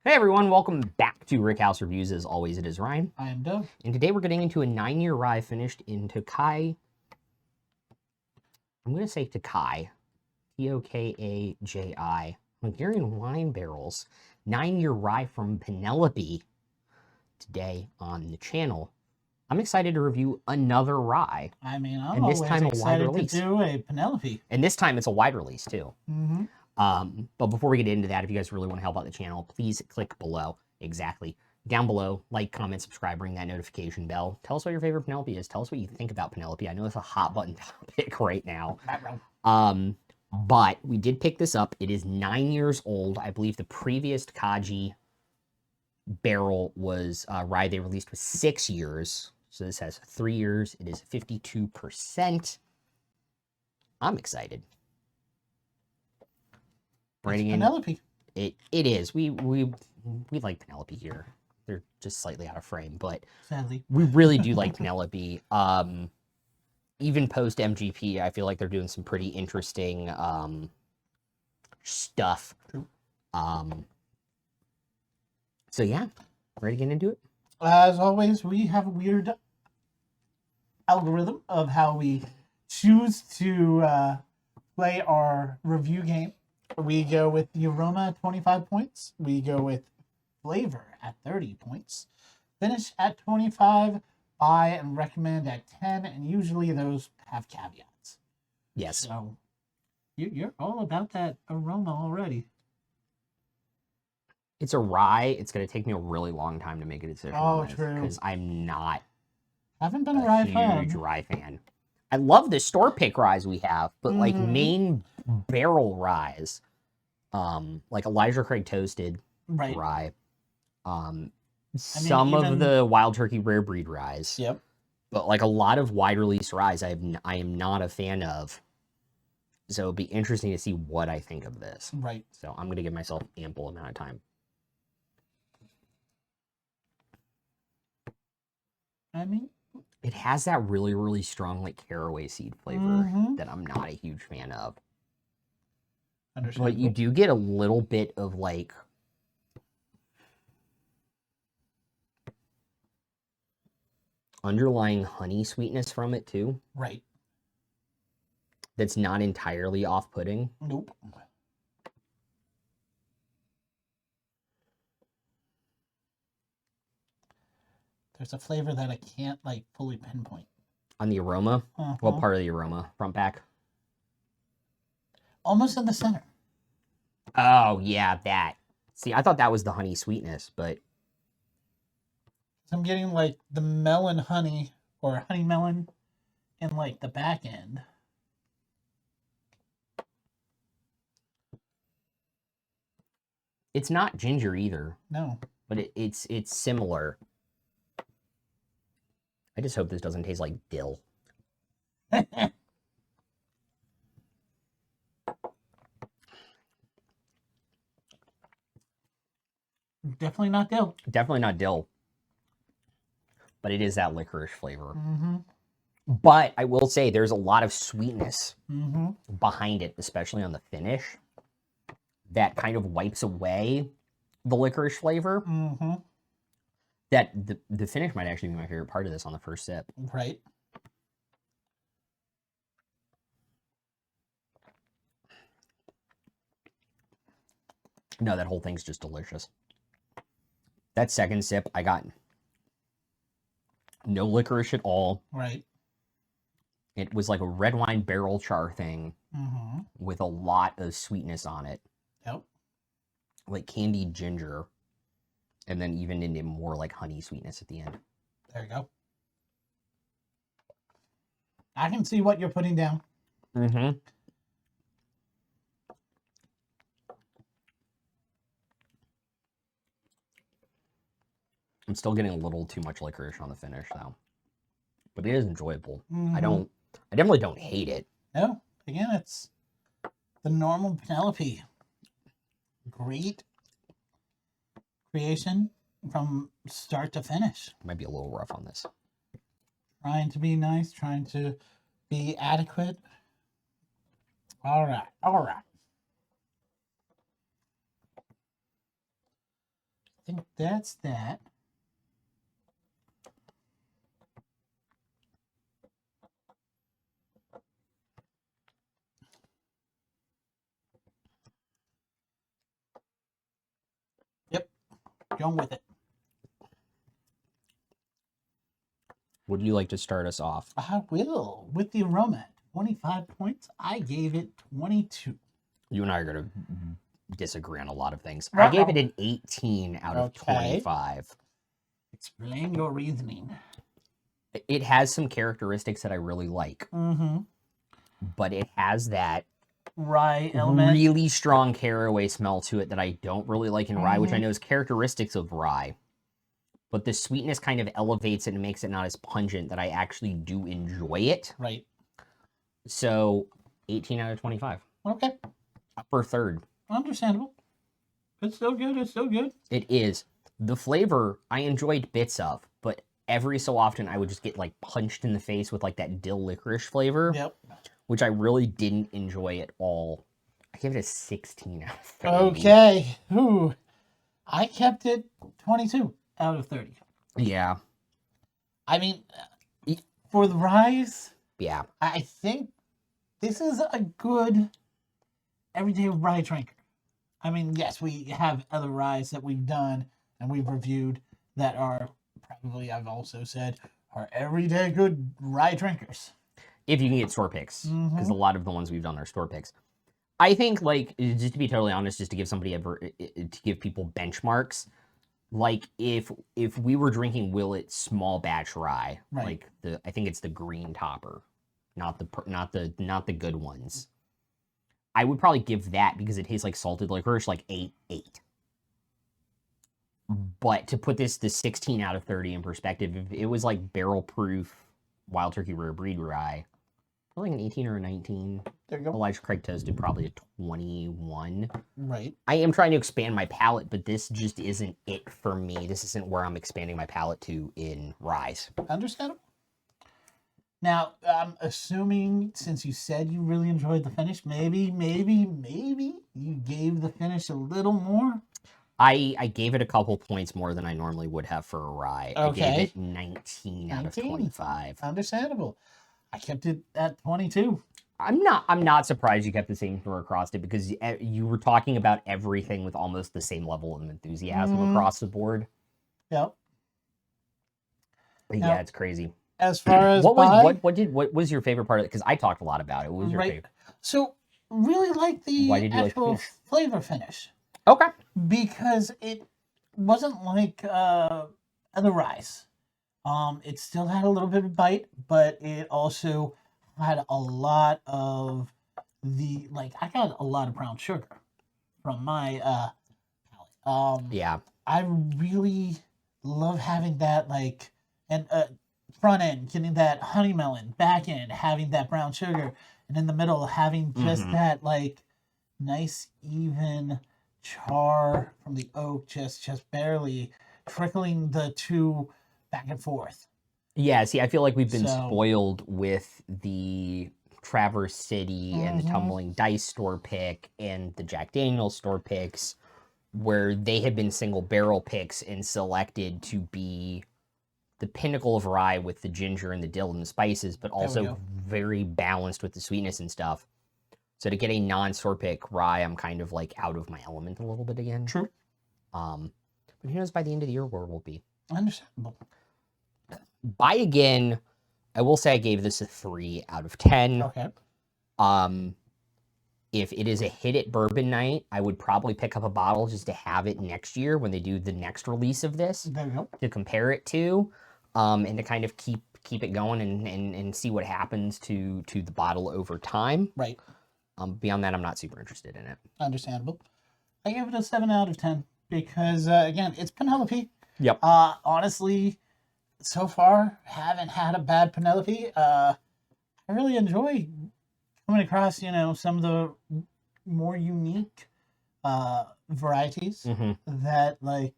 Hey everyone, welcome back to Rick House Reviews. As always, it is Ryan. I am Doug. And today we're getting into a 9-year rye finished in Tokai. I'm going to say Tokai. Tokaji. Hungarian wine barrels. 9-year rye from Penelope. Today on the channel. I'm excited to review another rye. I mean, I'm and this always time excited to do a Penelope. And this time it's a wide release too. Mm-hmm. But before we get into that, if you guys really want to help out the channel, please click below. Exactly. Down below, like, comment, subscribe, ring that notification bell. Tell us what your favorite Penelope is. Tell us what you think about Penelope. I know it's a hot button topic right now. But we did pick this up. It is 9 years old. I believe the previous Tokaji barrel was rye they released was 6 years. So this has 3 years. It is 52%. I'm excited. It's Penelope. It is. We like Penelope here. They're just slightly out of frame, but sadly, we really do like Penelope. Even post MGP, I feel like they're doing some pretty interesting stuff. True. So yeah, ready to get into it? As always, we have a weird algorithm of how we choose to play our review game. We go with the aroma at 25 points. We go with flavor at 30 points. Finish at 25. Buy and recommend at 10. And usually those have caveats. Yes. So you're all about that aroma already. It's a rye. It's going to take me a really long time to make a decision on this. True. Because I'm not Haven't been a rye huge rye fan. I love the store pick ryes we have, but like main barrel ryes, like Elijah Craig Toasted rye, some of the Wild Turkey Rare Breed ryes. Yep. But like a lot of wide release ryes, I am not a fan of. So it'll be interesting to see what I think of this. Right. So I'm gonna give myself ample amount of time. I mean, it has that really, really strong like caraway seed flavor that I'm not a huge fan of. But you do get a little bit of like underlying honey sweetness from it too. Right. That's not entirely off-putting. Nope. There's a flavor that I can't like fully pinpoint. On the aroma? What part of the aroma? Front, back? Almost in the center. Oh, yeah, that. See, I thought that was the honey sweetness, but... I'm getting like the melon honey or honey melon in like the back end. It's not ginger either. No. But it's similar. I just hope this doesn't taste like dill. Definitely not dill. Definitely not dill. But it is that licorice flavor. But I will say there's a lot of sweetness behind it, especially on the finish, that kind of wipes away the licorice flavor. That the finish might actually be my favorite part of this on the first sip. Right. No, that whole thing's just delicious. That second sip, I got no licorice at all. Right. It was like a red wine barrel char thing with a lot of sweetness on it. Yep. Like candied ginger. And then even into more like honey sweetness at the end. There you go. I can see what you're putting down. I'm still getting a little too much licorice on the finish though. But it is enjoyable. I definitely don't hate it. No. Again, it's the normal Penelope. Great creation from start to finish. Might be a little rough on this. Trying to be nice, trying to be adequate. All right. think that's that. Yep, going with it. Would you like to start us off? I will. With the aroma at 25 points, I gave it 22. You and I are going to disagree on a lot of things. I gave it an 18 out of 25. Explain your reasoning. It has some characteristics that I really like. Mm-hmm. But it has that rye element. Really strong caraway smell to it that I don't really like in rye, which I know is characteristics of rye. But the sweetness kind of elevates it and makes it not as pungent that I actually do enjoy it. Right. So, 18 out of 25. Okay. Upper third. Understandable. It's still good. It's still good. It is. The flavor, I enjoyed bits of, but every so often I would just get like punched in the face with like that dill licorice flavor. Yep. Which I really didn't enjoy at all. I gave it a 16 out of 30. Okay. Ooh. I kept it 22 out of 30. Yeah. I mean, for the rise, yeah, I think this is a good everyday rye drinker. I mean, yes, we have other ryes that we've done and we've reviewed that are probably, I've also said, are everyday good rye drinkers. If you can get store picks, because a lot of the ones we've done are store picks. I think, like, just to be totally honest, just to give to give people benchmarks, like if we were drinking Willet small batch rye, right. like I think it's the green topper, not the good ones. I would probably give that because it tastes like salted licorice, like 8. But to put this 16 out of 30 in perspective, if it was like barrel proof Wild Turkey Rare Breed rye, like an 18 or a 19. There you go. Elijah Craig toasted probably a 21. Right. I am trying to expand my palate, but this just isn't it for me. This isn't where I'm expanding my palate to in ryes. Understandable. Now, I'm assuming since you said you really enjoyed the finish, maybe you gave the finish a little more. I gave it a couple points more than I normally would have for a rye. Okay. I gave it 19 out of 25. Understandable. I kept it at 22. I'm not surprised you kept the same score across it because you were talking about everything with almost the same level of enthusiasm across the board. Yep. But yeah, it's crazy. As far as what was your favorite part of it? Because I talked a lot about it. What was your favorite? So really like the actual flavor finish. Okay. Because it wasn't like other ryes. It still had a little bit of bite, but it also had a lot of I got a lot of brown sugar from my palate. Yeah. I really love having that front end, getting that honey melon, back end, having that brown sugar, and in the middle having just that nice even char from the oak, just barely trickling the two back and forth. Yeah, see, I feel like we've been spoiled with the Traverse City and the Tumbling Dice store pick and the Jack Daniel's store picks, where they have been single barrel picks and selected to be the pinnacle of rye with the ginger and the dill and the spices, but also very balanced with the sweetness and stuff. So to get a non-store pick rye, I'm kind of like out of my element a little bit again. True. But who knows by the end of the year where we'll be. Understandable. Buy again, I will say I gave this a 3 out of 10. Okay. If it is a hit at bourbon night, I would probably pick up a bottle just to have it next year when they do the next release of this. There you go. To compare it to, and to kind of keep it going and see what happens to the bottle over time. Right. Beyond that, I'm not super interested in it. Understandable. I give it a 7 out of 10 because, again, it's Penelope. Yep. Honestly, so far, haven't had a bad Penelope. I really enjoy coming across, some of the more unique varieties that, as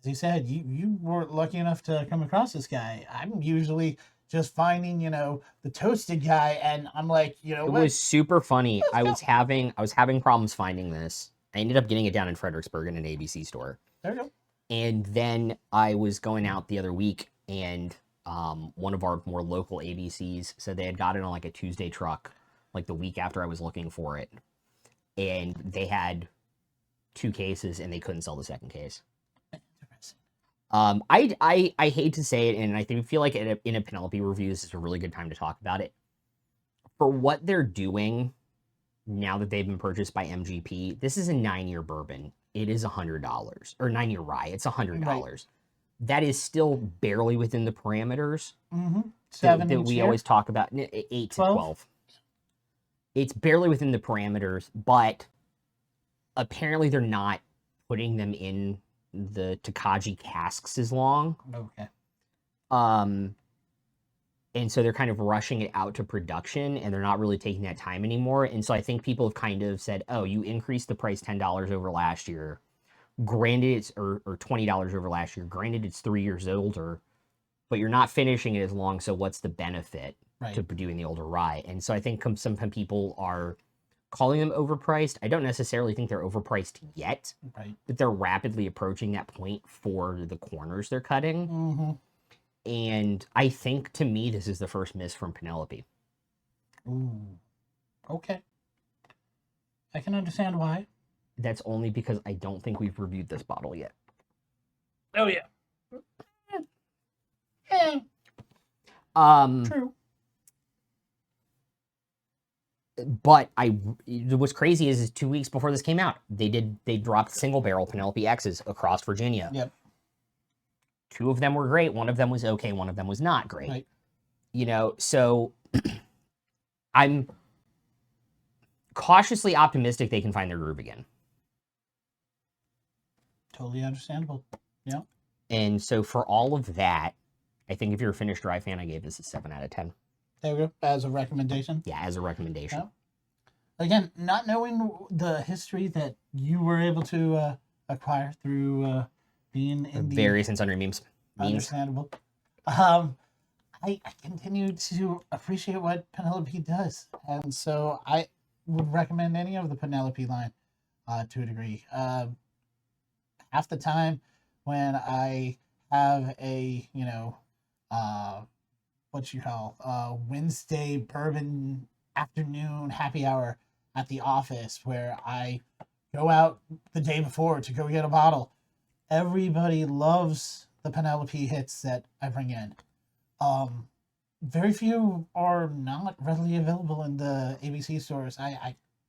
you said, you were lucky enough to come across this guy. I'm usually just finding, the toasted guy, and I'm like, it was super funny. I was having problems finding this. I ended up getting it down in Fredericksburg in an ABC store. There you go. And then I was going out the other week, and one of our more local ABCs said they had got it on like a Tuesday truck, like the week after I was looking for it. And they had 2 cases, and they couldn't sell the second case. I hate to say it, and I feel like in a Penelope review, this is a really good time to talk about it. For what they're doing now that they've been purchased by MGP, this is a 9-year bourbon. It is $100, or 9-year rye. It's $100. Right. That is still barely within the parameters that we always talk about. 8 to 12. It's barely within the parameters, but apparently they're not putting them in the Tokaji casks as long. Okay. And so they're kind of rushing it out to production, and they're not really taking that time anymore. And so I think people have kind of said, oh, you increased the price $10 over last year. Granted, it's or $20 over last year. Granted, it's 3 years older, but you're not finishing it as long. So what's the benefit to doing the older rye? And so I think some people are calling them overpriced. I don't necessarily think they're overpriced yet, but they're rapidly approaching that point for the corners they're cutting. And I think, to me, this is the first miss from Penelope. Ooh. Okay. I can understand why. That's only because I don't think we've reviewed this bottle yet. Oh, yeah. True. But what's crazy is 2 weeks before this came out, they dropped single barrel Penelope X's across Virginia. Yep. 2 of them were great. 1 of them was okay. 1 of them was not great. Right. You know, so I'm cautiously optimistic they can find their groove again. Totally understandable. Yeah. And so for all of that, I think if you're a finished dry fan, I gave this a 7 out of 10. There we go. As a recommendation? Yeah, as a recommendation. Yeah. Again, not knowing the history that you were able to acquire through being in the various and sundry memes. Understandable. I continue to appreciate what Penelope does, and so I would recommend any of the Penelope line to a degree. Half the time when I have a what you call Wednesday bourbon afternoon happy hour at the office, where I go out the day before to go get a bottle, everybody loves the Penelope hits that I bring in. Very few are not readily available in the ABC stores.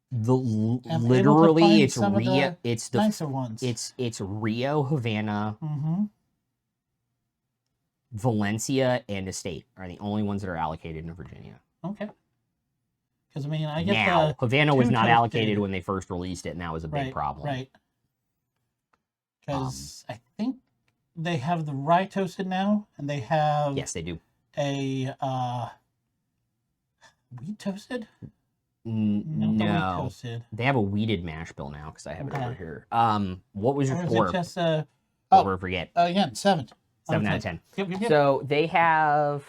Literally it's Rio. It's the nicer ones. It's Rio, Havana, Valencia, and Estate are the only ones that are allocated in Virginia. Okay. Because I mean, I get now Havana was not allocated when they first released it, and that was a big problem. Right. Because I think they have the rye toasted now, and they have yes, they do a wheat toasted. No, they have a wheated mash bill now because I have it over here. What was your score? Just I'll forget. Again, 7. 7 out of 10. Yep. So they have.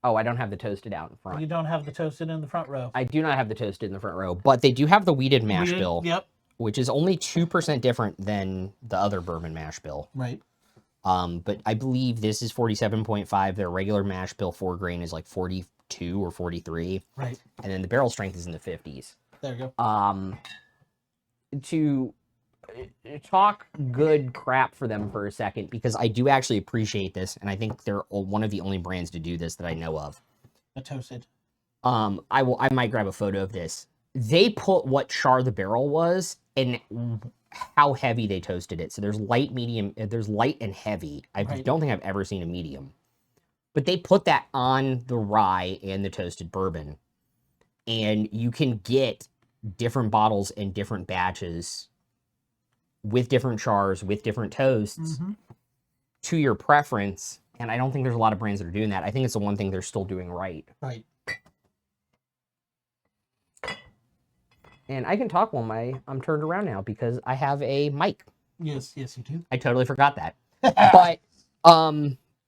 Oh, I don't have the toasted out in front. You don't have the toasted in the front row. I do not have the toasted in the front row, but they do have the wheated mash bill. Yep. Which is only 2% different than the other bourbon mash bill. Right. But I believe this is 47.5. Their regular mash bill 4 grain is like 42 or 43. Right. And then the barrel strength is in the 50s. There you go. To talk good crap for them for a second, because I do actually appreciate this, and I think they're one of the only brands to do this that I know of. A toasted. I might grab a photo of this. They put what char the barrel was and how heavy they toasted it. So there's light, medium, there's light and heavy. I don't think I've ever seen a medium. But they put that on the rye and the toasted bourbon. And you can get different bottles and different batches with different chars, with different toasts to your preference. And I don't think there's a lot of brands that are doing that. I think it's the one thing they're still doing right. Right. And I can talk while I'm turned around now because I have a mic. Yes, you do. I totally forgot that. But,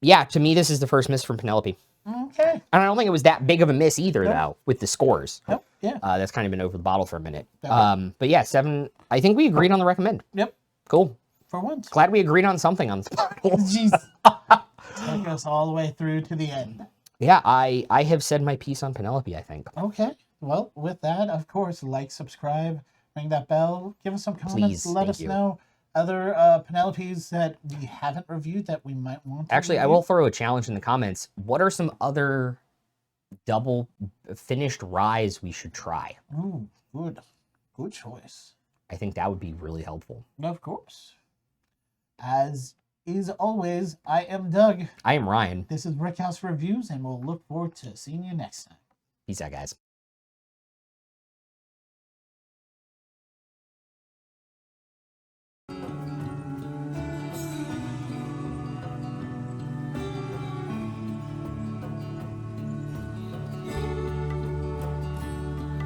yeah, to me, this is the first miss from Penelope. Okay. And I don't think it was that big of a miss either, though, with the scores. Yep. Yeah. That's kind of been over the bottle for a minute. But yeah, 7. I think we agreed on the recommend. Yep. Cool. for once. Glad we agreed on something on this bottle. Jeez. Take us all the way through to the end. Yeah, I have said my piece on Penelope, I think. Okay. Well, with that, of course, like, subscribe, ring that bell, give us some comments, Please, let thank us you. know other Penelopes that we haven't reviewed that we might want to Actually, I review. will throw a challenge in the comments. What are some other double finished ryes we should try? Ooh, good. Good choice. I think that would be really helpful. Of course. As is always, I am Doug. I am Ryan. This is Rickhouse Reviews, and we'll look forward to seeing you next time. Peace out, guys.